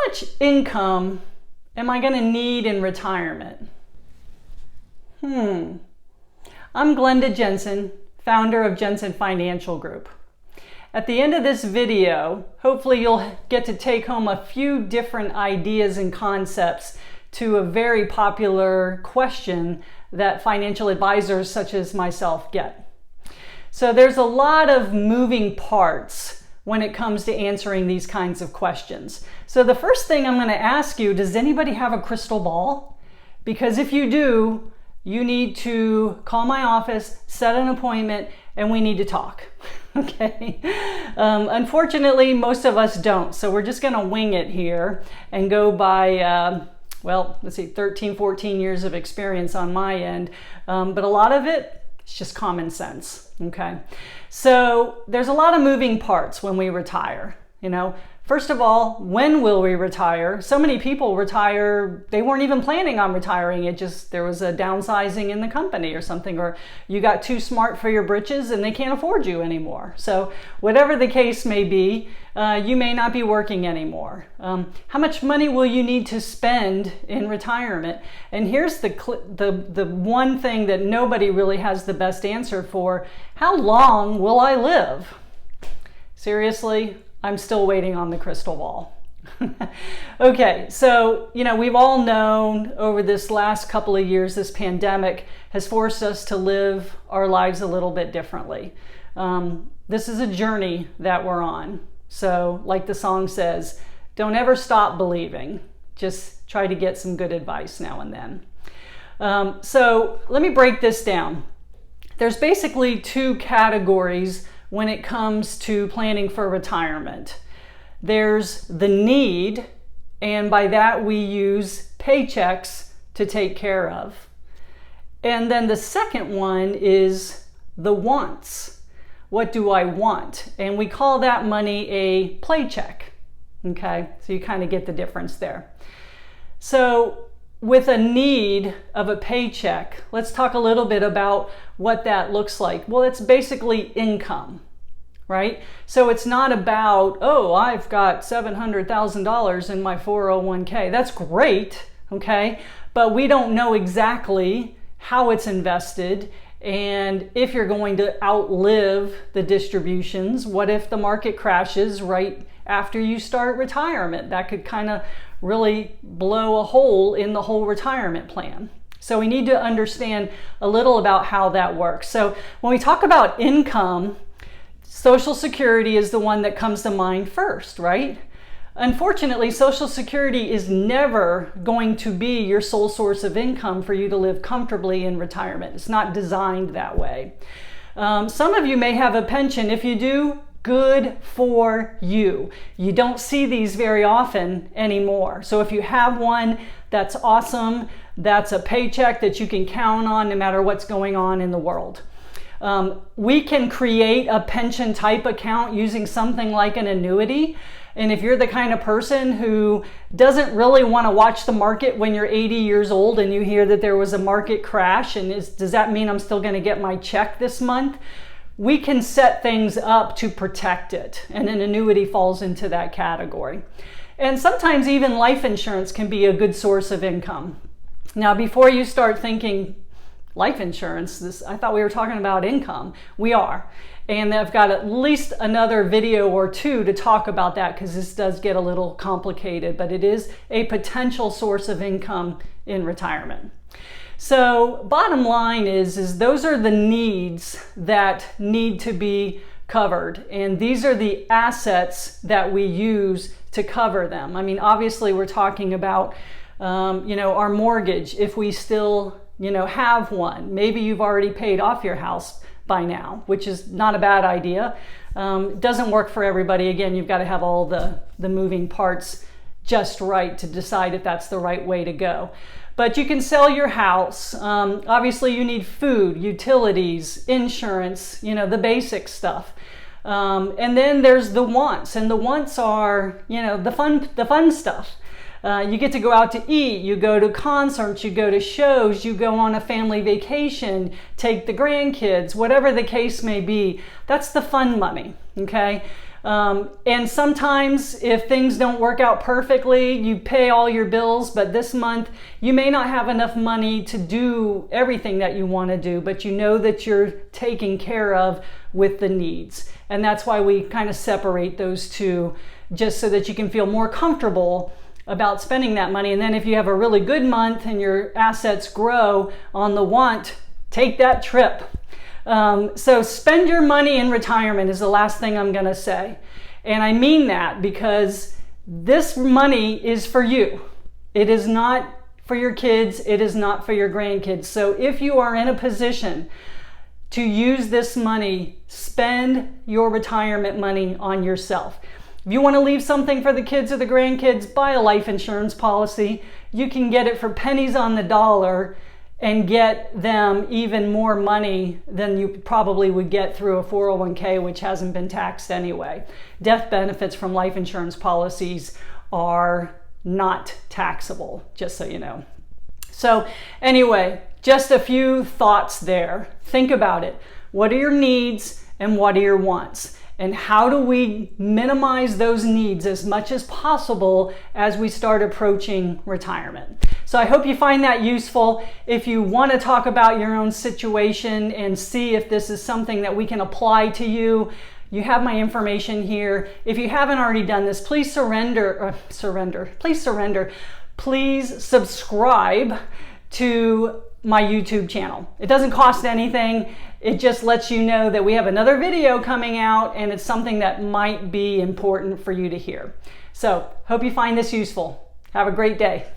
much income am I going to need in retirement? I'm Glenda Jensen, founder of Jensen Financial Group. At the end of this video, hopefully you'll get to take home a few different ideas and concepts to a very popular question that financial advisors such as myself get. So there's a lot of moving parts when it comes to answering these kinds of questions. So the first thing I'm going to ask you, does anybody have a crystal ball? Because if you do, you need to call my office, set an appointment, and we need to talk. Okay. Unfortunately, most of us don't. So we're just going to wing it here and go by, 13, 14 years of experience on my end. But a lot of it, it's just common sense. Okay. So there's a lot of moving parts when we retire. First of all, when will we retire? So many people retire, they weren't even planning on retiring. There was a downsizing in the company or something, or you got too smart for your britches and they can't afford you anymore. So whatever the case may be, you may not be working anymore. How much money will you need to spend in retirement? And here's the one thing that nobody really has the best answer for. How long will I live? Seriously? I'm still waiting on the crystal ball. Okay, so, we've all known over this last couple of years, this pandemic has forced us to live our lives a little bit differently. This is a journey that we're on. So, like the song says, don't ever stop believing. Just try to get some good advice now and then. So, let me break this down. There's basically two categories when it comes to planning for retirement. There's the need, and by that we use paychecks to take care of. And then the second one is the wants. What do I want? And we call that money a playcheck. Okay, so you kind of get the difference there. So with a need of a paycheck, let's talk a little bit about what that looks like. Well, it's basically income, right? So it's not about, I've got $700,000 in my 401k. That's great, okay? But we don't know exactly how it's invested and if you're going to outlive the distributions. What if the market crashes right after you start retirement? That could kind of really blow a hole in the whole retirement plan. So we need to understand a little about how that works. So when we talk about income, Social Security is the one that comes to mind first, right? Unfortunately, Social Security is never going to be your sole source of income for you to live comfortably in retirement. It's not designed that way. Some of you may have a pension. If you do, good for you. You don't see these very often anymore. So if you have one, that's awesome. That's a paycheck that you can count on no matter what's going on in the world. We can create a pension type account using something like an annuity. And if you're the kind of person who doesn't really want to watch the market when you're 80 years old and you hear that there was a market crash and does that mean I'm still going to get my check this month? We can set things up to protect it, and an annuity falls into that category. And sometimes even life insurance can be a good source of income. Now, before you start thinking, life insurance, I thought we were talking about income. We are. And I've got at least another video or two to talk about that because this does get a little complicated, but it is a potential source of income in retirement. So bottom line is those are the needs that need to be covered. And these are the assets that we use to cover them. I mean, obviously we're talking about, our mortgage, if we still, have one. Maybe you've already paid off your house by now, which is not a bad idea. Doesn't work for everybody. Again, you've got to have all the moving parts just right to decide if that's the right way to go. But you can sell your house. Obviously, you need food, utilities, insurance, the basic stuff. And then there's the wants, and the wants are, the fun stuff. You get to go out to eat, you go to concerts, you go to shows, you go on a family vacation, take the grandkids, whatever the case may be. That's the fun money, okay? And sometimes if things don't work out perfectly, you pay all your bills, but this month you may not have enough money to do everything that you want to do, but you know that you're taken care of with the needs. And that's why we kind of separate those two, just so that you can feel more comfortable about spending that money. And then if you have a really good month and your assets grow on the want, take that trip. So spend your money in retirement is the last thing I'm going to say. And I mean that because this money is for you. It is not for your kids. It is not for your grandkids. So if you are in a position to use this money, spend your retirement money on yourself. If you want to leave something for the kids or the grandkids, buy a life insurance policy. You can get it for pennies on the dollar and get them even more money than you probably would get through a 401k, which hasn't been taxed anyway. Death benefits from life insurance policies are not taxable, just so you know. So anyway, just a few thoughts there. Think about it. What are your needs and what are your wants? And how do we minimize those needs as much as possible as we start approaching retirement? So I hope you find that useful. If you want to talk about your own situation and see if this is something that we can apply to you, you have my information here. If you haven't already done this, please please subscribe to my YouTube channel. It doesn't cost anything. It just lets you know that we have another video coming out and it's something that might be important for you to hear. So, hope you find this useful. Have a great day.